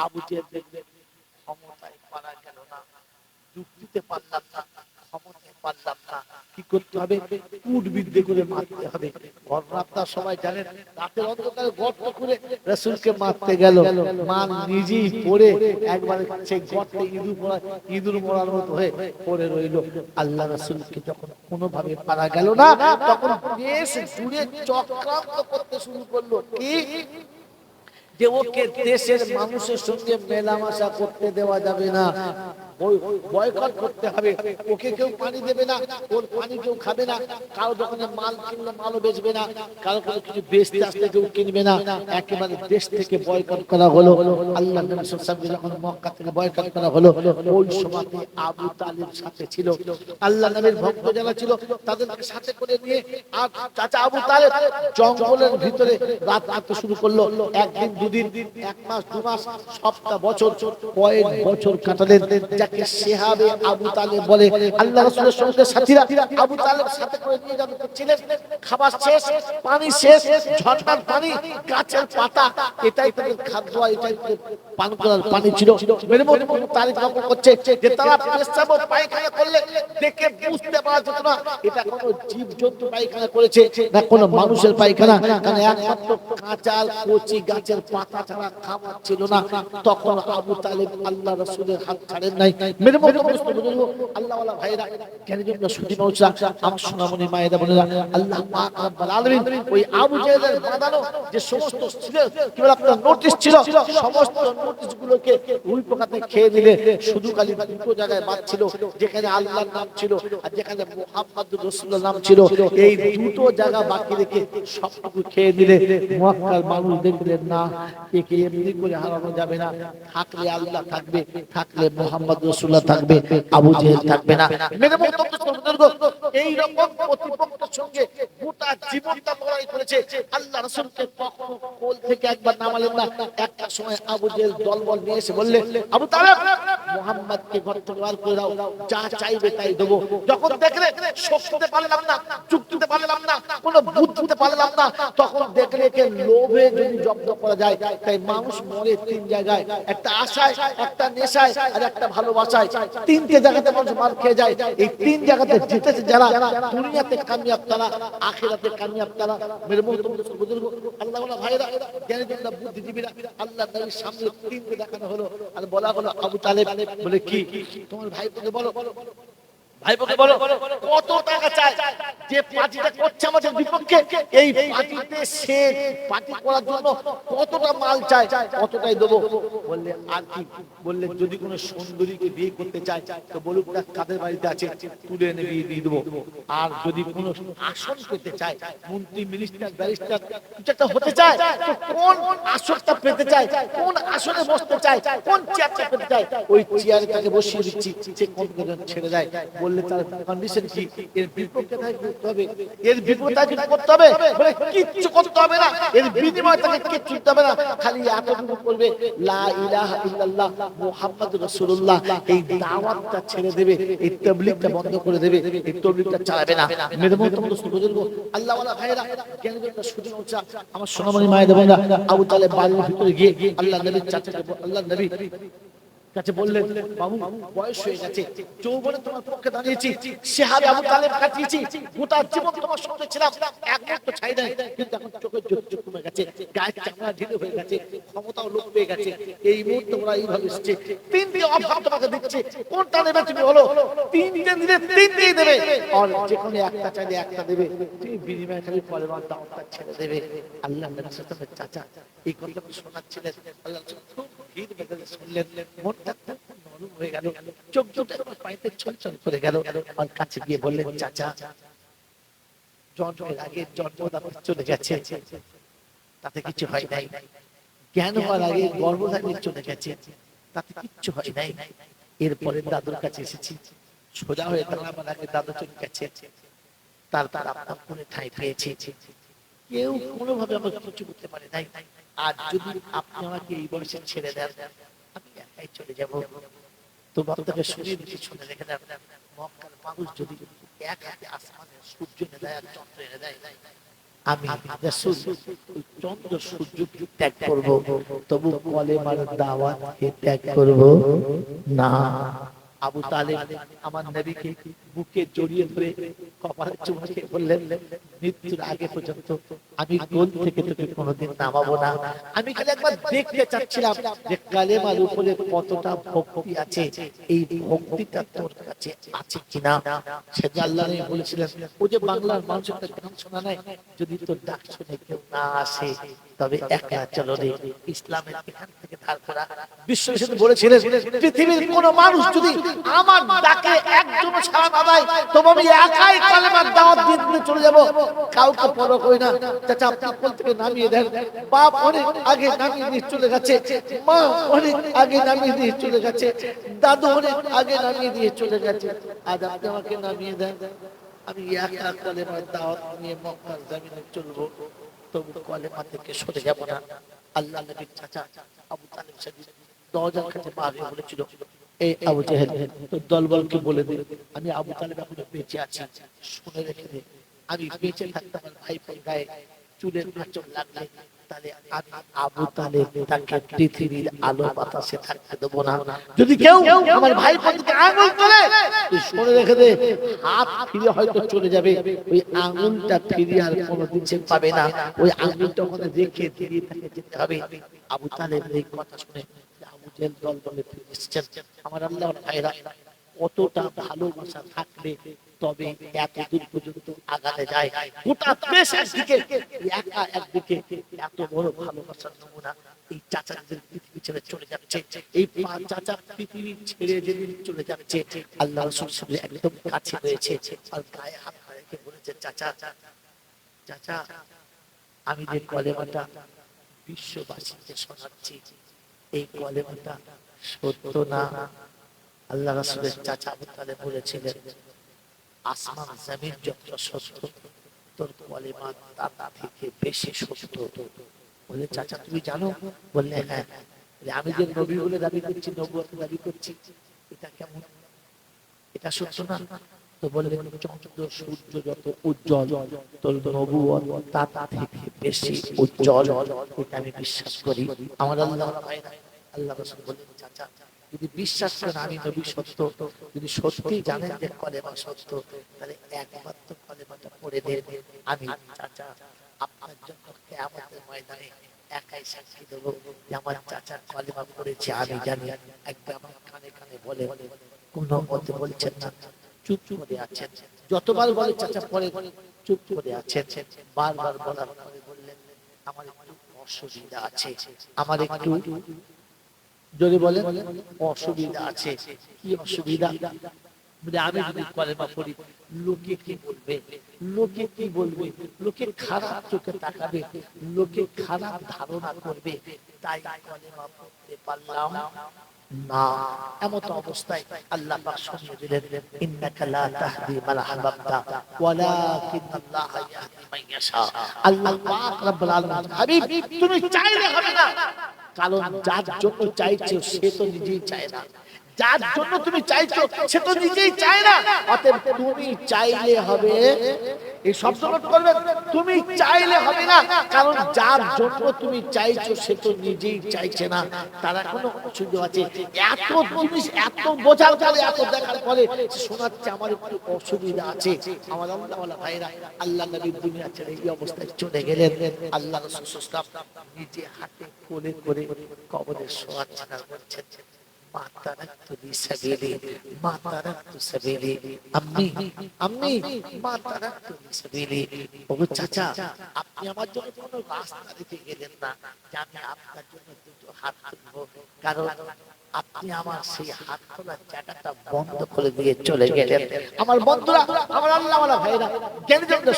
আবু জেহেল দেখলেন ক্ষমতায় পারা গেল না, যুক্তিতে পারলাম না, ক্ষমতায় পারলাম না, কি করতে হবে? কূটবিদ্যে করে মারতে হবে। আপনারা সবাই জানেন রাতের অন্ধকারে গর্ত করে রাসূলকে মারতে গেল, মা নিজেই পড়ে একবারে সেই গর্তে ইঁদুর মরার মতো হয়ে পড়ে রইল। আল্লাহ রাসূলকে যখন কোনোভাবে পারা গেল না, তখন দেশ জুড়ে চক্রান্ত করতে শুরু করলো। কি? যে ওকে দেশের মানুষের সঙ্গে মেলামেশা করতে দেওয়া যাবে না, বয়কট করতে হবে, ওকে কেউ পানি দেবে না, ওর পানি কেউ খাবে না, কারো দোকানে মাল কিনলে মালও বেচবে না, কারো কারো কিছু বেচতে আসলে কেউ কিনবে না, একেবারে দেশ থেকে বয়কট করা হলো। আল্লাহ নবী সাল্লাল্লাহু আলাইহি ওয়াসাল্লাম যখন মক্কা থেকে বয়কট করা হলো, ওই সময় আবু তালিব সাথে ছিল। আল্লাহ নবীর ভক্ত যারা ছিল তাদেরকে সাথে করে নিয়ে আর চাচা আবু তালিব জঙ্গলের ভিতরে রাত কাটাতে শুরু করলো। একদিন দুদিন, এক মাস দু মাস, সপ্তাহ, বছর, কয়েক বছর কাটালেন, যাকে শিহাবে আবু তালেব বলে। আল্লাহ রাসূলের সঙ্গে সাথীরা আবু তালেব সাথে করে নিয়ে যাচ্ছিলেন। খাবার শেষ, পানি শেষ, ঝর্ণার পানি, গাছের পাতা, এটাই তাদের খাদ্য, এটাই পান করার পানি ছিল। মেরে মনে মনে তারিফ করছে যে তারা পেশাব পায়খানা করলে দেখে বুঝতে পারা যেত না এটা কোনো জীবজন্তু পায়খানা করেছে না কোনো মানুষের পায়খানা, কারণ একমাত্র কাঁচা কচি গাছের পাতা ছাড়া খাবার ছিল না। তখন আবু তালেব আল্লাহ রাসূলের হাত ছাড়েন নাই। মেরে মতো আল্লাহ ওয়ালা ভাইরা, কেন জন্য সুধী মৌসা আমার সোনামণি মায়েরা বোনেরা, আল্লাহ পাক রব্বুল আলামিন ওই আবু জেহেলের বাঁধানো যে সমস্ত ছিল কি বলে আপনার নোটিশ ছিল, সমস্ত নোটিশগুলোকে উই পোকাতে খেয়ে দিলে। শুধু খালি দুটো জায়গায় বাদ ছিল, যেখানে আল্লাহর নাম ছিল আর যেখানে মুহাম্মদুর রাসূলুল্লাহর নাম ছিল, এই দুটো জায়গা বাকি রেখে সবটুকু খেয়ে দিলে। মক্কার মানুষ দেখলেন না, একে এমনি করে হারানো যাবে না, থাকলে আল্লাহ থাকবে, থাকলে মুহাম্মদ রাসূলুল্লাহ থাকবে, আবু জেহেল থাকবে না। মেরে মতো এই রকম প্রতিপক্ষের সঙ্গে গোটা জীবনটা লড়াই করেছে। আল্লাহ রাসূলকে কখনো কোল থেকে একবার নামালেন না। একটা সময় আবু জেহেল দলবল নিয়ে এসে বললে, আবু তালেব মুহাম্মদকে ঘর থেকে বার করে দাও, যা চাইবে তাই দেবো। যখন দেখলে শক্তিতে পারলাম না, যুক্তিতে পারলাম না, কোনো বুদ্ধিতে পারলাম না, তখন দেখলে কে লোভে যদি জব্দ করা যায়। তাই মানুষ মরে তিন জায়গায়, একটা আশায়, একটা নেশায় আর একটা ভালোবাসায়। তিনটে জায়গাতে মানুষ মার খেয়ে যায়। এই তিন জায়গাতে জিতেছে যারা, দুনিয়াতে কামিয়াব তারা, আখিরাতে কামিয়াব তারা। মেরে মুহতরম বুজুর্গ, আল্লাহ ওয়ালা ভাইরা, জ্ঞানী জনরা, বুদ্ধিজীবীরা, আল্লাহ নবীর সামনে তিনটে দেখানো হলো আর বলা হলো আবু তালেব বলে কি তোমার ভাইকে বলো, ভাইপোকে বলো কত টাকা চাই, যে পার্টিটা করছে আমাদের বিপক্ষে এই পার্টিতে সে পার্টি করার জন্য কতটা মাল চাই, কতটাই দেবো। বললে আর কি? বললে যদি কোনো সুন্দরীকে বিয়ে করতে চায় তো বলুক না কাদের বাড়িতে আছে, তুলে এনে বিয়ে দিয়ে দেবো। আর যদি কোনো আসন পেতে চায়, মন্ত্রী, মিনিস্টার, ব্যারিস্টার কিছু একটা হতে চায়, তো কোন আসনটা পেতে চায়, কোন আসনে বসতে চায়, কোন চেয়ারটা পেতে চায়, ওই চেয়ারে তাকে বসিয়ে দিচ্ছি, সে কোন ছেড়ে দেয়। বললে তার কন্ডিশন কি? এর বিপক্ষে তাকে করতে হবে, এর বিপক্ষে তাকে করতে হবে, বলে কিচ্ছু করতে হবে না, এর বিনিময়ে তাকে কিচ্ছু করতে হবে না, খালি এতটুকু করবে লা ইলাহা ইল্লাল্লাহ মুহাম্মাদুর রাসূলুল্লাহ, এই দাওয়াতটা ছেড়ে দেবে, এই তাবলীগটা বন্ধ করে দেবে, এই তাবলীগটা চালাবে না। মেরে মুহতরম বুজুর্গ, আল্লাহ ওয়ালা ভাইরা, কেন জন্য সুজন উচ্চা আমার সোনামণি মায়েরা বোনেরা, আবু তালেব বাড়ির ভিতরে গিয়ে আল্লাহ নবীর চাচাকে, আল্লাহ নবী কাছে বললেন, বাবু বয়স হয়ে গেছে, যৌবনে তোমার পক্ষে দাঁড়িয়েছি, শিহাবে আবু তালেব কাটিয়েছি, গোটা জীবন তোমার সঙ্গে ছিলাম, একমাত্র ছাই নাই, কিন্তু এখন চোখের জ্যোতি কমে গেছে, গায়ের চামড়া ঢিলে হয়ে গেছে, ক্ষমতাও লোপ পেয়ে গেছে। এই মুহূর্তে ওরা এইভাবে এসছে, তিনটে অফার তোমাকে দিচ্ছে, কোনটা নেবে তুমি বলো? তিনটে দিলে তিনটেই দেবে, আর যেখানে একটা চাইলে একটা দেবে, তুমি বিনিময়ে খালি পরিমাণ দাওয়াতটা ছেড়ে দেবে। আল্লাহ নবী সাল্লাল্লাহু আলাইহি চাচা এই কথা শোনাচ্ছিলেন, আল্লাহ খুব ভিড় বেঁধে শুনলেন, মনটা নরম হয়ে গেল, চোখ দুটো পানিতে ছলছল করে গেল। আর কাছে গিয়ে বললেন, চাচা জন্মের আগে জন্মদাতা চলে গেছে, তাতে কিছু হয় নাই, জ্ঞান হওয়ার আগে গর্ভধারী চলে গেছে, তাতে কিচ্ছু হয় নাই। এরপরে দাদুর কাছে এসেছি, সোজা হয়ে দাঁড়াবার আগে দাদু চলে গেছে, তারপর আপনার কোনে ঠাঁই পেয়েছি, কেউ কোনোভাবে আমাকে কিছু করতে পারে নাই। আর যদি আপনি আমাকে এই বয়সে ছেড়ে দেন, আমি একাই চলে যাব। তো আপনাকে শুনিয়ে দিচ্ছি, শুনে রেখে দেন, মক্কার মানুষ যদি এক হাতে আসমানের সূর্য এনে দেয় আর চন্দ্র এনে দেয়, আমি রাসূল চন্দ্র সূর্য ত্যাগ করব, তবু কলেমার দাওয়াত ত্যাগ করব না। আবু তালেব আমার নবীকে বুকে জড়িয়ে ধরে কপালে চুমু খেয়ে বললেন, মৃত্যুর আগে পর্যন্ত আমি কোল থেকে তোকে কোনোদিন নামাবো না। আমি খালি একবার দেখতে চাচ্ছিলাম যে কালেমার উপরে কতটা ভক্তি আছে, এই ভক্তিটা তোর কাছে আছে কিনা। সে যে আল্লাহ বলেছিলেন, ও যে বাংলার মানুষের একটা গান শোনা নাই, যদি তোর ডাক শুনে কেউ না আসে তবে একলা চলো রে। ইসলামের এখান থেকে ধার করা। বিশ্ববিশ্ব বলেছিলেন, পৃথিবীর কোন মানুষ যদি আমার ডাকে একজন সাড়া না দেয় তবে আমি একাই কালেমার দাওয়াত দিয়ে চলে যাব, কাউকে পরোয়া করি না। চাচা আপনি কোল থেকে নামিয়ে দেন, বাপ অনেক আগে নামিয়ে দিয়ে চলে গেছে, মা অনেক আগে নামিয়ে দিয়ে চলে গেছে, দাদু অনেক আগে নামিয়ে দিয়ে চলে গেছে, আজ আপনি আমাকে নামিয়ে দেন, আমি একা কালেমার দাওয়াত নিয়ে মক্কার জমিনে চলবো, তবু কালেমা থেকে সরে যাব না। আল্লাহ নবীর চাচা আবু তালেব সাহেব দরজার কাছে পা দিয়ে বলেছিল, এই আবু জেহেল তোর দলবলকে বলে দে আমি আবু তালেব এখনো বেঁচে আছি, শুনে রেখে দে, আমি বেঁচে থাকতে আমার ভাই গায়ে চুলের আঁচড় লাগলে তাহলে আমি আবু তালেব তাকে পৃথিবীর আলো বাতাসে থাকতে দেবো না। যদি কেউ আমার ভাই বোনকে আঙুল তোলে তুই শুনে রেখে দে, হাত ফিরে হয়তো চলে যাবে, ওই আঙুলটা ফিরে আর কোনোদিন সে পাবে না, ওই আঙুলটা ওখানে রেখে দিয়ে তাকে যেতে হবে। আবু তালেব এই কথা শুনে আবু জেহেল দল দলে ফিরে এসেছেন। আমার আল্লাহর ভাইরা, কতটা ভালোবাসা থাকলে তবে এত দূর পর্যন্ত আগাতে যায়। গোটা দেশের দিকে একা একদিকে এত বড় ভালোবাসার নমুনা এই চাচাদের পৃথিবী ছেড়ে চলে যাচ্ছে। এই পাঁচ চাচা পৃথিবী ছেড়ে যেদিন চলে যাচ্ছে, আল্লাহ রাসূল একদম কাছে রয়েছে আর গায়ে হাত রেখে বলেছে, চাচা চাচা আমি যে কলেমাটা বিশ্ববাসীকে শোনাচ্ছি, এই কলেমাটা সত্য না। আল্লাহ রাসূলের চাচা আবু তালেব বলেছিলেন, আসমান জমিন যত সত্য, তোর কলেমা তার থেকে বেশি সত্য। বলে চাচা তুমি জানো? বললে হ্যাঁ। আমি যে নবী বলে দাবি করছি, নবুয়ত দাবি করছি, এটা কেমন, এটা সত্য না? তো বললেন, চন্দ্র সূর্য যত উজ্জ্বল, তোর নবুয়ত তার থেকে বেশি উজ্জ্বল, এটা আমি বিশ্বাস করি। আমার আল্লাহর ভাইরা, আল্লাহ রাসূল বললেন, চাচা যদি বিশ্বাস করেন আমি নবী সত্য, যদি সত্যি জানেন যে কলেমা সত্য, তাহলে একবার তো কলেমাটা পড়ে দেন। আমি চাচা আপনার জন্য কিয়ামতের ময়দানে একাই সাক্ষী দেব যে আমার চাচা কলেমা পড়েছে, আমি জানি। একবার আমার কানে কানে বলে, কোনো মতে বলছেন না, চুপ করে আছেন। যতবার বলে চাচা পড়ে, চুপ করে আছেন। বারবার বলার পরে বললেন, আমার একটু অসুবিধা আছে, আমার একটু যদি বলেন অসুবিধা আছে। কি অসুবিধা? আমি যদি কলেমা পড়ি লোকে কি বলবে, লোকে কি বলবে, লোকে খারাপ চোখে তাকাবে, লোকে খারাপ ধারণা করবে, তাই কলেমা পড়তে পারলাম না। এমন অবস্থায় আল্লাহ পাক শুনিয়ে দিলেন, ইন্নাকা লা তাহদি মান আহবাবতা ওয়ালাকিন্নাল্লাহ ইয়াহদি মান ইয়াশা। আল্লাহ পাক রব্বুল আলামিন, হাবিব তুমি চাইলে হবে না, কারণ যার জন্য চাইছো সে তো নিজেই চায় না, যার জন্য তুমি চাইছো সে তো নিজেই চায় না। অতএব তুমি চাইলে হবে, এই শব্দ নোট করবে, তুমি চাইলে হবে না, কারণ যার জন্য তুমি চাইছো সে তো নিজেই চাইছে না। তারা কোনো সুযোগ আছে, এত জিনিস এত বোঝার পরে, এত দেখার পরে শোনাচ্ছে আমার একটু অসুবিধা আছে। আমার আল্লাহওয়ালা ভাইরা, আল্লাহ নবী দুনিয়া ছেড়ে এই অবস্থায় চলে গেলেন। আল্লাহ রাসূল সাল্লাল্লাহু আলাইহি ওয়াসাল্লাম নিজে হাতে কোলে করে কবরে শোয়ার জায়গা করছেন। মা তারাকতু বিসাবিলি, মা তারাকতু সাবিলি, আম্মি আম্মি মা তারাকতু বিসাবিলি। ওগো চাচা, আপনি আমার জন্য কোনো রাস্তা রেখে গেলেন না যে আমি আপনার জন্য দুটো হাত তুলবো, কারণ আপনি আমার সেই হাত তোলার জায়গাটা বন্ধ করে দিয়ে চলে গেলেন। আমার বন্ধুরা, আমার আল্লাহওয়ালা ভাইরা, জ্ঞানীজনরা,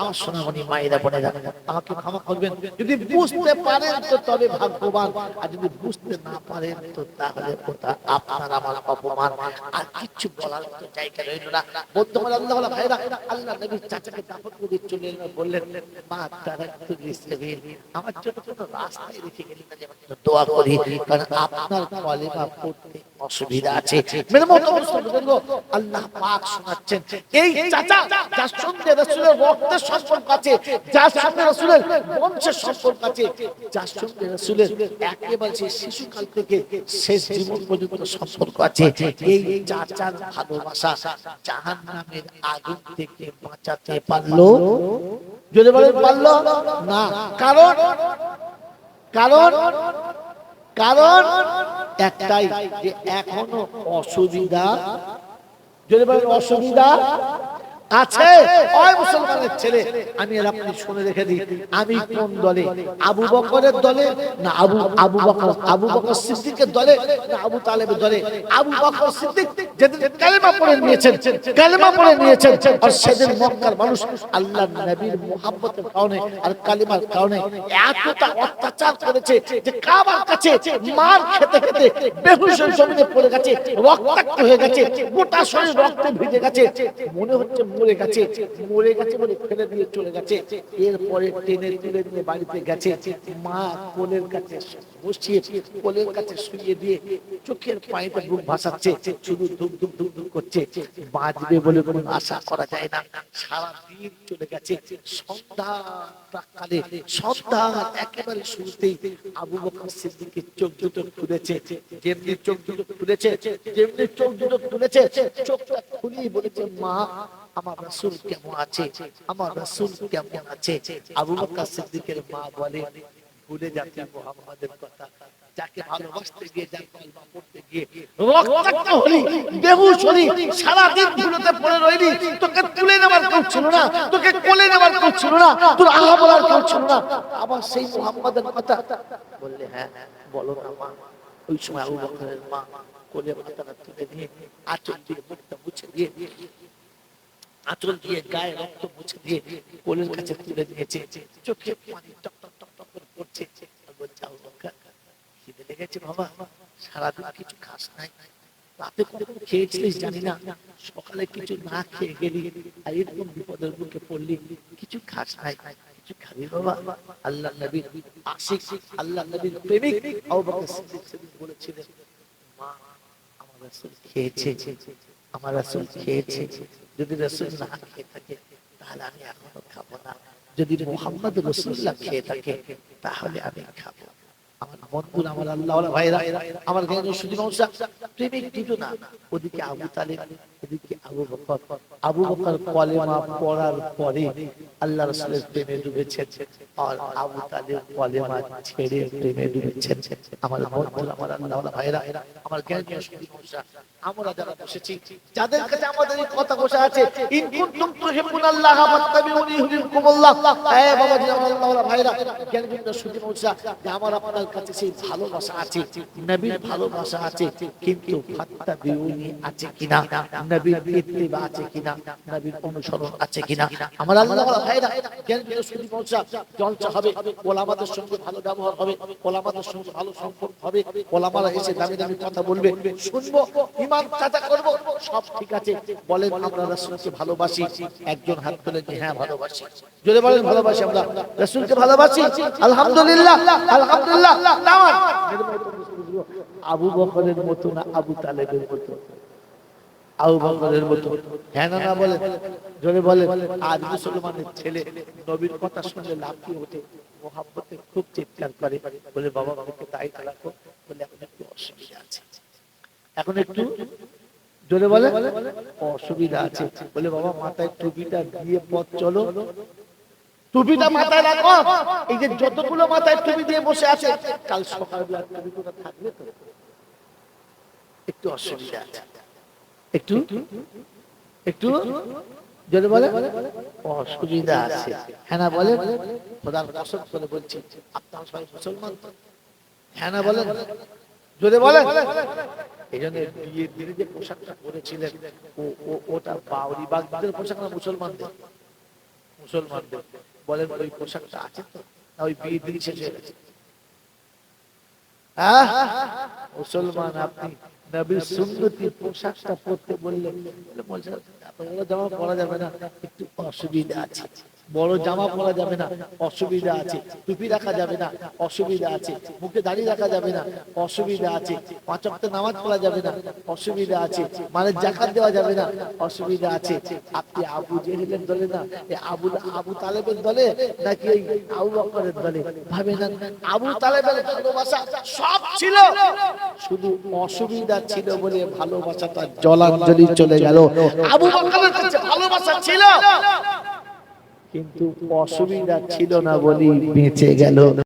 আমার সোনামণি মায়েরা বোনেরা, আমাকে ক্ষমা করবেন। যদি বুঝতে পারেন তো তবে ভাগ্যবান, আর যদি বুঝতে না পারেন তো তাহলে ওটা আপনার আমার অপমান, আর কিছু বলার তো জায়গা রইল না। বন্ধু আমার আল্লাহওয়ালা ভাইরা, আল্লাহ নবী চাচাকে দাফন করে চলে এলেন, বললেন, মা তারাকতু বিসাবিল, আমার জন্য কোনো রাস্তায় রেখে গেলেন না যে আমি দোয়া করি, কারণ আপনার কলেমা পড়তে অসুবিধা আছে। মেরে মতো আল্লাহ পাক শোনাচ্ছেন, এই চাচা যার সঙ্গে রাসূলের রক্তের সম্পর্ক আছে, যার সঙ্গে রাসূলের বংশের সম্পর্ক আছে, যার সঙ্গে রাসূলের একেবারে শিশুকাল থেকে শেষ জীবন পর্যন্ত সম্পর্ক আছে, এই চাচার ভালোবাসা জাহান্নামের আগুন থেকে বাঁচাতে পারলো? যদি বলেন পারলো না। কারণ কারণ কারণ একটাই, যে এখনো অসুবিধা, যদি বলেন অসুবিধা আছে। ওই মুসলমানের ছেলে, আমি আর আপনি শুনে রেখে দিই, আমি কোন দলে? আবু বকরের দলে না আবু বকর সিদ্দিকের দলে না আবু তালেবের দলে? আবু বকর সিদ্দিক যেদিন কালেমা পড়ে নিয়েছেন আর সেদিন মক্কার মানুষ আল্লাহর নবীর মুহাব্বতের কারণে আর কালিমার কারণে এতটা অত্যাচার করেছে যে কাবার কাছে মার খেতে খেতে বেহুশের জমিনে পড়ে গেছে, রক্তাক্ত হয়ে গেছে, গোটা শরীর রক্তে ভিজে গেছে, মনে হচ্ছে মরে গেছে বলে ফেলে দিয়ে চলে গেছে। এরপরে টেনে তুলে নিয়ে বাড়িতে গেছে, মা কোলের কাছে বসিয়ে কোলের কাছে শুয়ে দিয়ে চোখের পানিতে বুক ভাসাচ্ছে, শুধু ধুক ধুক ধুক ধুক করছে। বাঁচবে বলে কোনো আশা করা যায় না। সারা দিন চলে গেছে। সন্ধ্যা একেবারে শুরুতেই আবু বকর সিদ্দিকের চোখ দুটো খুলেছে, যেমনি চোখ দুটো খুলেছে চোখটা খুলেই বলেছে, মা আমার রাসূল কেমন আছে, আমার রাসূল কেমন আছে। আবু বকর সিদ্দিকের মা বলে, ভুলে যাচ্ছি মুহাম্মাদের কথা, যাকে ভালোবাসতে গিয়ে, যাকে কলমা পড়তে গিয়ে রক্তাক্ত হলি, বেহুশ হলি, সারা দিন ধুলোতে পড়ে রইলি, তোকে তুলে নেবার কেউ ছিল না, তোকে কোলে নেবার কেউ ছিল না, তোর আহা বলার কেউ ছিল না। আবার সেই মুহাম্মাদের কথা বললে, হ্যাঁ বলো না মা। ওই সময় আবু বকরের মা কোলে মাথাটা তুলে নিয়ে আঁচল দিয়ে মুখটা মুছে দিয়ে, আঁচল দিয়ে গায়ে রক্ত মুছে দিয়ে কোলের কাছে তুলে দিয়েছে, চোখে পানি টক টক টক টক করে পড়ছে। বলছে, আবু বকর খিদে লেগেছে বাবা, সারাদিন কিছু খাস নাই, রাতে কখন খেয়েছিলিস জানি না, সকালে কিছু না খেয়ে গেলি আর এরকম বিপদের মুখে পড়লি, কিছু খাস নাই, কিছু খাবি বাবা? আল্লাহ নবীর আশিক, আল্লাহ নবীর প্রেমিক আবু বকর সিদ্দিক সেদিন বলেছিলেন, মা আমার রাসূল খেয়েছে, আমার রাসূল খেয়েছে, যদি রাসূল না খেয়ে থাকে তাহলে আমি এখনো খাবো না, যদি মুহাম্মদ রাসূলুল্লাহ খেয়ে থাকে তাহলে আমি খাবো। আমার বন্ধুরা, আমার আল্লাহওয়ালা ভাইরা, আমার গায়ে শুধু নৌসা প্রেমিক দুটো না, ওদিকে আবু তালেব, এদিকে আবু বকর। আবু বকর কলেমা পড়ার পরে আল্লাহ রাসূলের প্রেমে ডুবেছেন, আর আবু তালেব কলেমা ছেড়ে প্রেমে ডুবেছেন। আমার বন্ধুরা, আমার আল্লাহওয়ালা ভাইরা, আমার গায়ে শুধু নৌসা, আমরা যারা বসেছি, যাদের কাছে আমাদের এই কথা বসে আছে, ইন কুনতুম তুহিব্বুনাল্লাহ ফাত্তাবিউনি ইউহিব্বুকুমুল্লাহ, এ বাবাজি, আমার আল্লাহওয়ালা ভাইরা, জ্ঞানীরা শুধু বলছে যে আমার আপনার কাছে সেই ভালোবাসা আছে, নবীর ভালোবাসা আছে, কিন্তু ফাত্তাবিউনি আছে কিনা, নবীর ইত্তিবা আছে কিনা, নবীর অনুসরণ আছে কিনা। আমার আল্লাহওয়ালা ভাইরা, জ্ঞানীরা শুধু বলছে জলসা হবে, ওলামাদের সঙ্গে ভালো ব্যবহার হবে, ওলামাদের সঙ্গে ভালো সম্পর্ক হবে, ওলামারা এসে দামি দামি কথা বলবে, শুনবো, ইমান কাজা করব, সব ঠিক আছে। বলেন আমরা রাসূলকে ভালোবাসি? একজন হাত তুলে যে হ্যাঁ ভালোবাসি, যদি বলেন ভালোবাসি, আমরা রাসূলকে ভালোবাসি, আলহামদুলিল্লাহ আলহামদুলিল্লাহ। আবু বকরের মতো না আবু তালেবের মতো? আবু বকরের মতো, হ্যাঁ না বলেন, যদি বলেন। আজ মুসলমানের ছেলে নবীর কথা শুনলে লাফিয়ে ওঠে, মুহাব্বতে খুব চিৎকার করে, বলে বাবা আমাকে তাই রাখো, বলে এখন একটু অসুবিধা আছে, এখন একটু, জোরে বলে অসুবিধা আছে, বলে বাবা মাথায় টুপিটা দিয়ে পথ চলো, টুপিটা মাথায় রাখো। এই যে যতগুলো মাথায় টুপি দিয়ে বসে আছে, কাল সকালবেলা টুপিটা থাকবে তো? একটু অসুবিধা আছে, একটু একটু জোরে বলে অসুবিধা আছে, হ্যাঁ না বলেন? খোদার কসম করে বলছি, আপনারা সবাই মুসলমান তো? হ্যাঁ না বলেন, জোরে বলেন। এই জন্য বিয়ের দিনে যে পোশাকটা পরেছিলেন, ওটা বাউরি বাগদের পোশাক না মুসলমানদের? মুসলমানদের। বলেন ওই পোশাকটা আছে তো, না ওই বিয়ের দিন শেষ হয়ে গেছে? মুসলমান আপনি নবীর সুন্নতি পোশাকটা পরতে বললেন, জামা পরা যাবে না, একটু অসুবিধা আছে। বড় জামা পরা যাবে না, অসুবিধা আছে। টুপি রাখা যাবে না, অসুবিধা আছে। মুখে দাড়ি রাখা যাবে না, অসুবিধা আছে। 5 ওয়াক্ত নামাজ পড়া যাবে না, অসুবিধা আছে। মানে যাকাত দেওয়া যাবে না, অসুবিধা আছে। আপনি আবু জেহেলের দলে না, আবু তালেবের দলে, নাকি এই আবু বকরের দলে? ভাবে না, আবু তালেবের ভালোবাসা সব ছিল, শুধু অসুবিধা ছিল বলে ভালোবাসাটা জলাঞ্জলি চলে গেল। আবু বকরের কাছে ভালোবাসা ছিল, কিন্তু অসুবিধা ছিল না বলেই বেঁচে গেল।